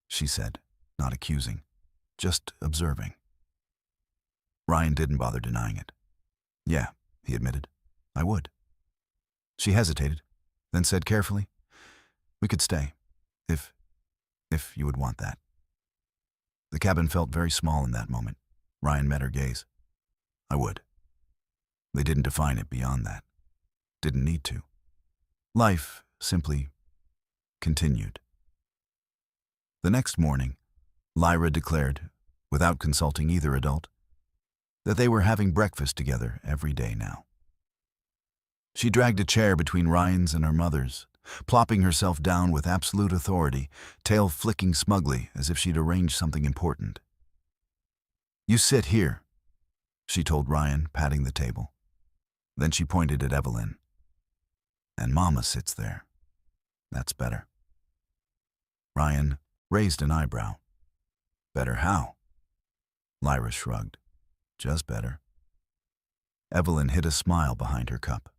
she said, not accusing, just observing. Ryan didn't bother denying it. Yeah, he admitted, I would. She hesitated, then said carefully, we could stay, if you would want that. The cabin felt very small in that moment. Ryan met her gaze. I would. They didn't define it beyond that. Didn't need to. Life simply continued. The next morning, Lyra declared, without consulting either adult, that they were having breakfast together every day now. She dragged a chair between Ryan's and her mother's, plopping herself down with absolute authority, tail flicking smugly as if she'd arranged something important. You sit here, she told Ryan, patting the table. Then she pointed at Evelyn. And Mama sits there. That's better. Ryan raised an eyebrow. Better how? Lyra shrugged. Just better. Evelyn hid a smile behind her cup.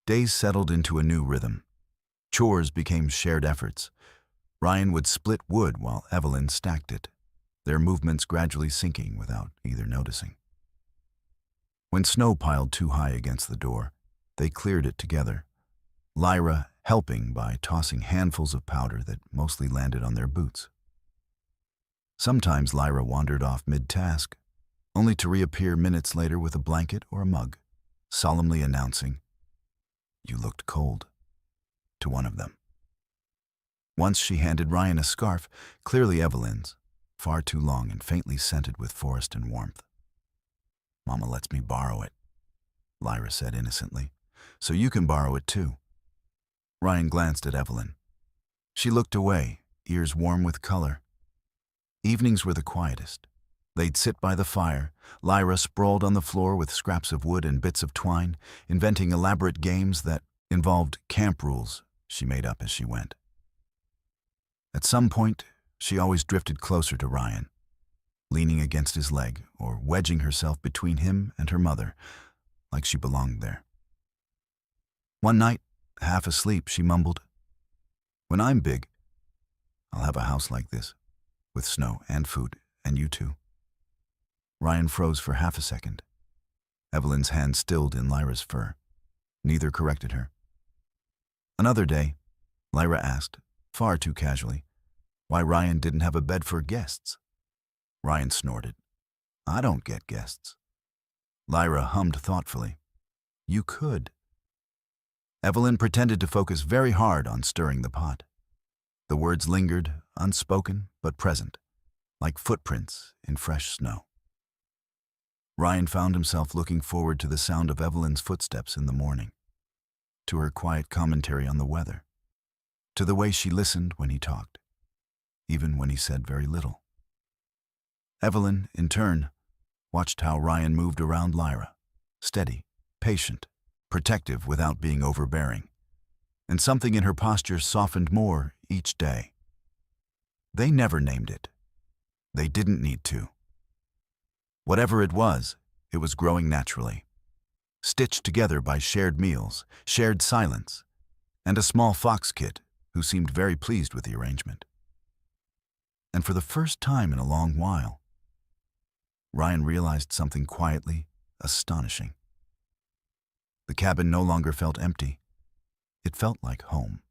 Days settled into a new rhythm. Chores became shared efforts. Ryan would split wood while Evelyn stacked it, their movements gradually sinking without either noticing. When snow piled too high against the door, they cleared it together, Lyra helping by tossing handfuls of powder that mostly landed on their boots. Sometimes Lyra wandered off mid-task, only to reappear minutes later with a blanket or a mug, solemnly announcing, "You looked cold," to one of them. Once she handed Ryan a scarf, clearly Evelyn's, far too long and faintly scented with forest and warmth. "Mama lets me borrow it," Lyra said innocently, "so you can borrow it too." Ryan glanced at Evelyn. She looked away, ears warm with color. Evenings were the quietest, They'd sit by the fire, Lyra sprawled on the floor with scraps of wood and bits of twine, inventing elaborate games that involved camp rules she made up as she went. At some point, she always drifted closer to Ryan, leaning against his leg or wedging herself between him and her mother, like she belonged there. One night, half asleep, she mumbled, "When I'm big, I'll have a house like this, with snow and food, and you too." Ryan froze for half a second. Evelyn's hand stilled in Lyra's fur. Neither corrected her. Another day, Lyra asked, far too casually, why Ryan didn't have a bed for guests. Ryan snorted. "I don't get guests." Lyra hummed thoughtfully. "You could." Evelyn pretended to focus very hard on stirring the pot. The words lingered, unspoken but present, like footprints in fresh snow. Ryan found himself looking forward to the sound of Evelyn's footsteps in the morning, to her quiet commentary on the weather, to the way she listened when he talked, even when he said very little. Evelyn, in turn, watched how Ryan moved around Lyra, steady, patient, protective without being overbearing, and something in her posture softened more each day. They never named it. They didn't need to. Whatever it was growing naturally, stitched together by shared meals, shared silence, and a small fox kit who seemed very pleased with the arrangement. And for the first time in a long while, Ryan realized something quietly astonishing. The cabin no longer felt empty. It felt like home.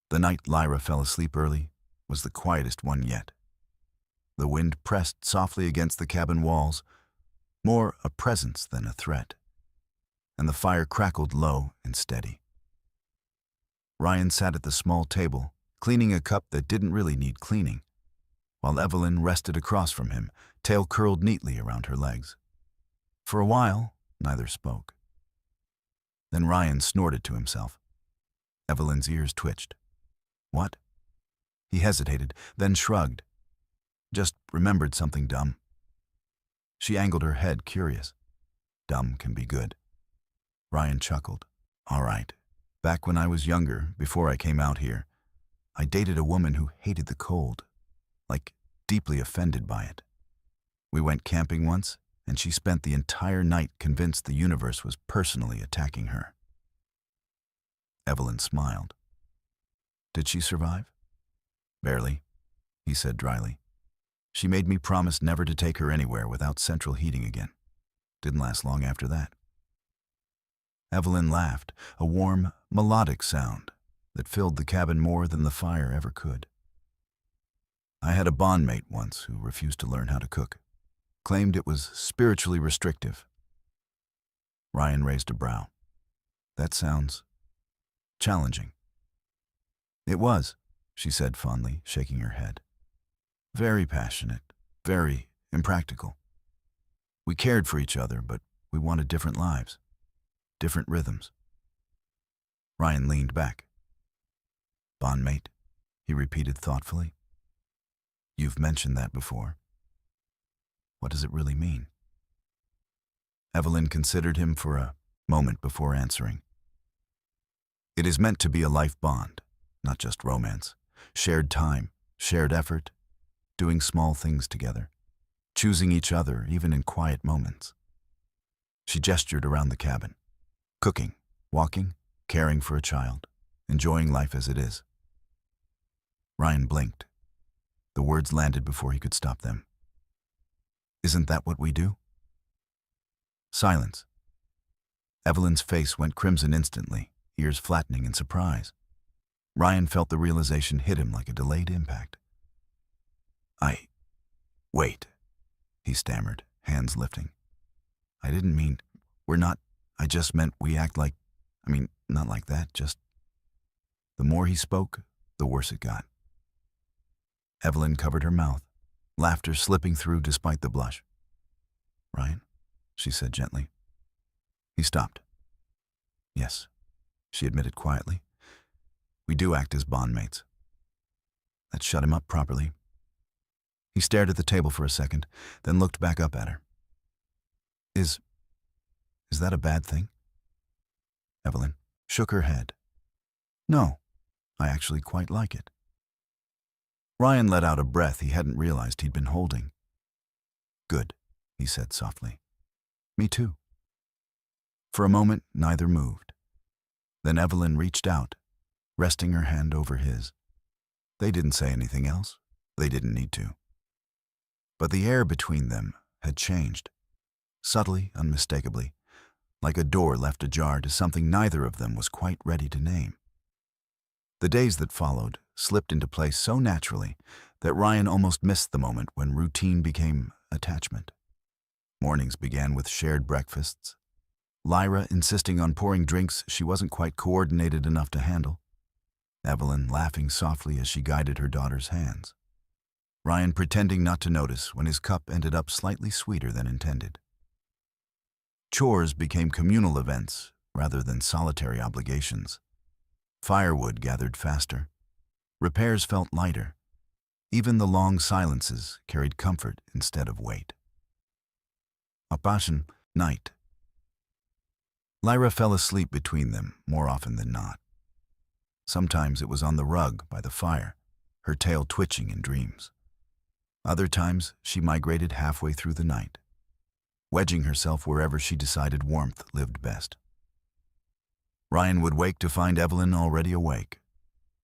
The night Lyra fell asleep early was the quietest one yet. The wind pressed softly against the cabin walls, more a presence than a threat, and the fire crackled low and steady. Ryan sat at the small table, cleaning a cup that didn't really need cleaning, while Evelyn rested across from him, tail curled neatly around her legs. For a while, neither spoke. Then Ryan snorted to himself. Evelyn's ears twitched. "What?" He hesitated, then shrugged. "Just remembered something dumb." She angled her head, curious. Dumb can be good. Ryan chuckled. "All right. Back when I was younger, before I came out here, I dated a woman who hated the cold, like deeply offended by it. We went camping once, and she spent the entire night convinced the universe was personally attacking her." Evelyn smiled. "Did she survive?" "Barely," he said dryly. "She made me promise never to take her anywhere without central heating again. Didn't last long after that." Evelyn laughed, a warm, melodic sound that filled the cabin more than the fire ever could. "I had a bondmate once who refused to learn how to cook. Claimed it was spiritually restrictive." Ryan raised a brow. "That sounds challenging." "It was," she said fondly, shaking her head. "Very passionate, very impractical. We cared for each other, but we wanted different lives, different rhythms." Ryan leaned back. "Bondmate," he repeated thoughtfully. "You've mentioned that before. What does it really mean?" Evelyn considered him for a moment before answering. "It is meant to be a life bond, not just romance. Shared time, shared effort, doing small things together, choosing each other even in quiet moments." She gestured around the cabin. "Cooking, walking, caring for a child, enjoying life as it is." Ryan blinked. The words landed before he could stop them. "Isn't that what we do?" Silence. Evelyn's face went crimson instantly, ears flattening in surprise. Ryan felt the realization hit him like a delayed impact. Wait," he stammered, hands lifting. "I didn't mean, I just meant we act like, not like that, just..." The more he spoke, the worse it got. Evelyn covered her mouth, laughter slipping through despite the blush. "Ryan," she said gently. He stopped. "Yes," she admitted quietly. "We do act as bondmates." That shut him up properly. He stared at the table for a second, then looked back up at her. Is that a bad thing? Evelyn shook her head. No, I actually quite like it. Ryan let out a breath he hadn't realized he'd been holding. Good, he said softly. Me too. For a moment, neither moved. Then Evelyn reached out, resting her hand over his. They didn't say anything else. They didn't need to. But the air between them had changed, subtly, unmistakably, like a door left ajar to something neither of them was quite ready to name. The days that followed slipped into place so naturally that Ryan almost missed the moment when routine became attachment. Mornings began with shared breakfasts, Lyra insisting on pouring drinks she wasn't quite coordinated enough to handle, Evelyn laughing softly as she guided her daughter's hands, Ryan pretending not to notice when his cup ended up slightly sweeter than intended. Chores became communal events rather than solitary obligations. Firewood gathered faster. Repairs felt lighter. Even the long silences carried comfort instead of weight. Apashan, night. Lyra fell asleep between them more often than not. Sometimes it was on the rug by the fire, her tail twitching in dreams. Other times she migrated halfway through the night, wedging herself wherever she decided warmth lived best. Ryan would wake to find Evelyn already awake,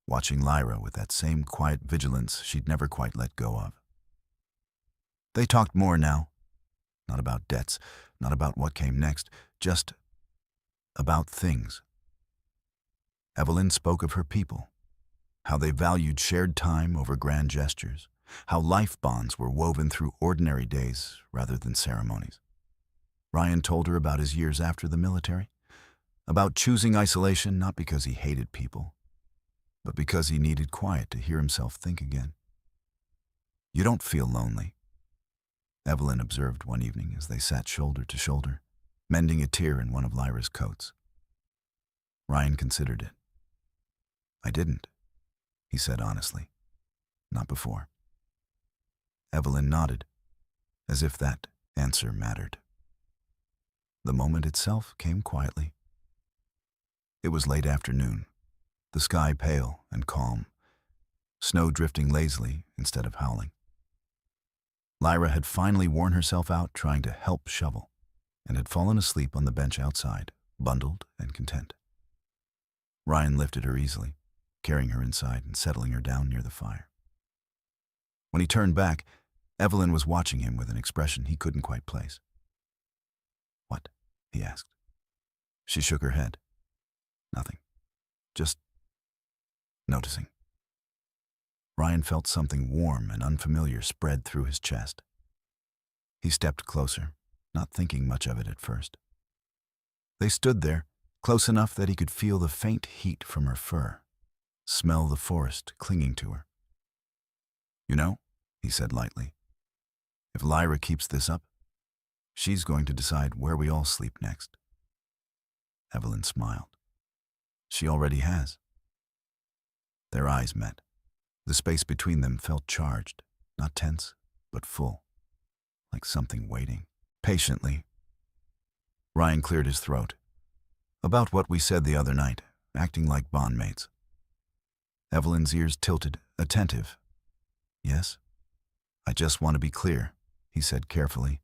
watching Lyra with that same quiet vigilance she'd never quite let go of. They talked more now. Not about debts, not about what came next, just about things. Evelyn spoke of her people, how they valued shared time over grand gestures, how life bonds were woven through ordinary days rather than ceremonies. Ryan told her about his years after the military, about choosing isolation not because he hated people, but because he needed quiet to hear himself think again. You don't feel lonely, Evelyn observed one evening as they sat shoulder to shoulder, mending a tear in one of Lyra's coats. Ryan considered it. I didn't, he said honestly. Not before. Evelyn nodded, as if that answer mattered. The moment itself came quietly. It was late afternoon, the sky pale and calm, snow drifting lazily instead of howling. Lyra had finally worn herself out trying to help shovel, and had fallen asleep on the bench outside, bundled and content. Ryan lifted her easily, carrying her inside and settling her down near the fire. When he turned back, Evelyn was watching him with an expression he couldn't quite place. What? He asked. She shook her head. Nothing. Just noticing. Ryan felt something warm and unfamiliar spread through his chest. He stepped closer, not thinking much of it at first. They stood there, close enough that he could feel the faint heat from her fur, smell the forest clinging to her. You know, he said lightly, if Lyra keeps this up, she's going to decide where we all sleep next. Evelyn smiled. She already has. Their eyes met. The space between them felt charged, not tense, but full, like something waiting, patiently. Ryan cleared his throat. About what we said the other night, acting like bondmates. Evelyn's ears tilted, attentive. Yes? I just want to be clear, he said carefully.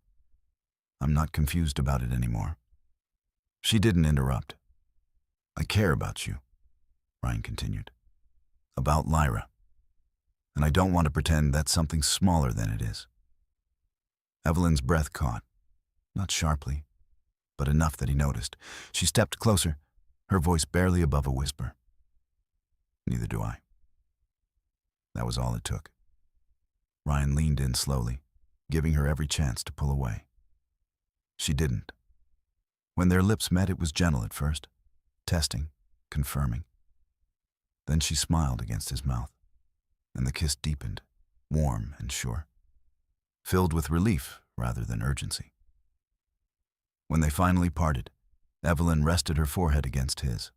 I'm not confused about it anymore. She didn't interrupt. I care about you, Ryan continued. About Lyra. And I don't want to pretend that's something smaller than it is. Evelyn's breath caught, not sharply, but enough that he noticed. She stepped closer, her voice barely above a whisper. Neither do I. That was all it took. Ryan leaned in slowly, giving her every chance to pull away. She didn't. When their lips met, it was gentle at first, testing, confirming. Then she smiled against his mouth, and the kiss deepened, warm and sure, filled with relief rather than urgency. When they finally parted, Evelyn rested her forehead against his.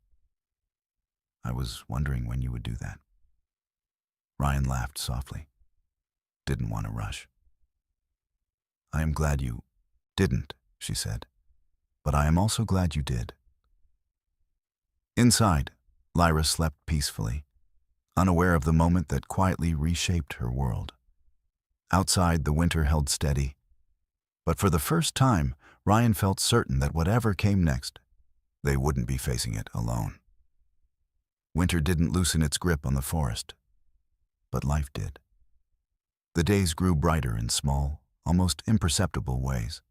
I was wondering when you would do that. Ryan laughed softly. didn't want to rush. "I am glad you didn't," she said, "but I am also glad you did." Inside, Lyra slept peacefully, unaware of the moment that quietly reshaped her world. Outside, the winter held steady, but for the first time, Ryan felt certain that whatever came next, they wouldn't be facing it alone. Winter didn't loosen its grip on the forest, but life did. The days grew brighter in small, almost imperceptible ways.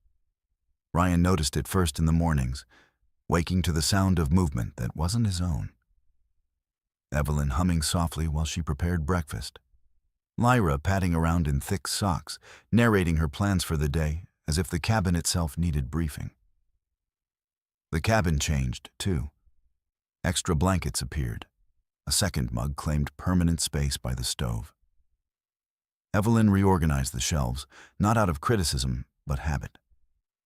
Ryan noticed it first in the mornings, waking to the sound of movement that wasn't his own. Evelyn humming softly while she prepared breakfast. Lyra padding around in thick socks, narrating her plans for the day as if the cabin itself needed briefing. The cabin changed, too. Extra blankets appeared. A second mug claimed permanent space by the stove. Evelyn reorganized the shelves, not out of criticism, but habit,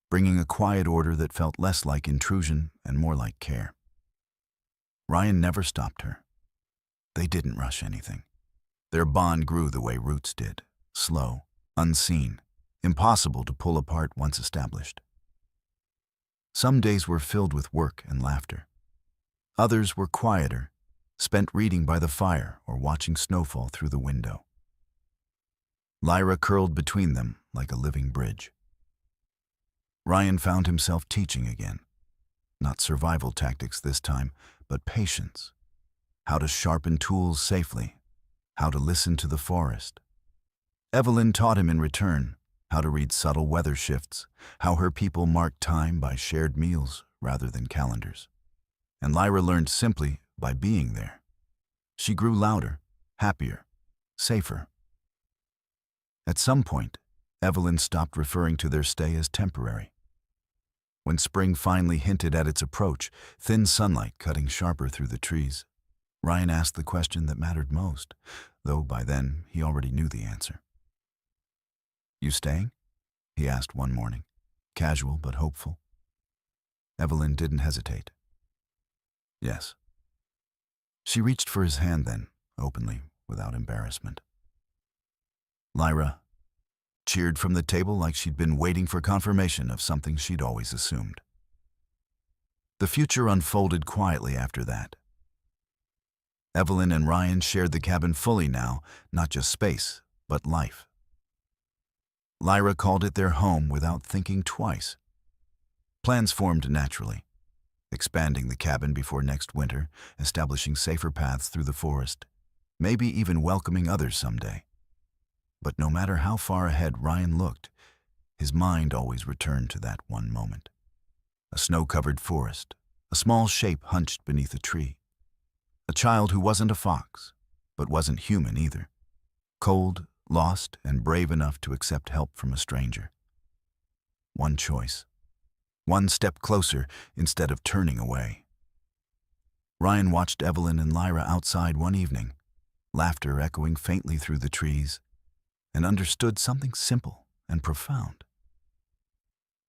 bringing a quiet order that felt less like intrusion and more like care. Ryan never stopped her. They didn't rush anything. Their bond grew the way roots did, slow, unseen, impossible to pull apart once established. Some days were filled with work and laughter. Others were quieter, spent reading by the fire or watching snowfall through the window. Lyra curled between them like a living bridge. Ryan found himself teaching again. Not survival tactics this time, but patience. How to sharpen tools safely. How to listen to the forest. Evelyn taught him in return how to read subtle weather shifts, how her people marked time by shared meals rather than calendars. And Lyra learned simply by being there. She grew louder, happier, safer. At some point, Evelyn stopped referring to their stay as temporary. When spring finally hinted at its approach, thin sunlight cutting sharper through the trees, Ryan asked the question that mattered most, though by then he already knew the answer. "You staying?" he asked one morning, casual but hopeful. Evelyn didn't hesitate. "Yes." She reached for his hand then, openly, without embarrassment. Lyra cheered from the table like she'd been waiting for confirmation of something she'd always assumed. The future unfolded quietly after that. Evelyn and Ryan shared the cabin fully now, not just space, but life. Lyra called it their home without thinking twice. Plans formed naturally, expanding the cabin before next winter, establishing safer paths through the forest, maybe even welcoming others someday. But no matter how far ahead Ryan looked, his mind always returned to that one moment. A snow-covered forest, a small shape hunched beneath a tree. A child who wasn't a fox, but wasn't human either. Cold, lost, and brave enough to accept help from a stranger. One choice. One step closer instead of turning away. Ryan watched Evelyn and Lyra outside one evening, laughter echoing faintly through the trees, and understood something simple and profound.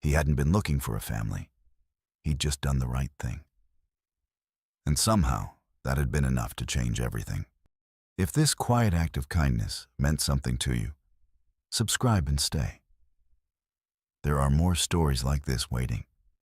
He hadn't been looking for a family. He'd just done the right thing. And somehow, that had been enough to change everything. If this quiet act of kindness meant something to you, subscribe and stay. There are more stories like this waiting.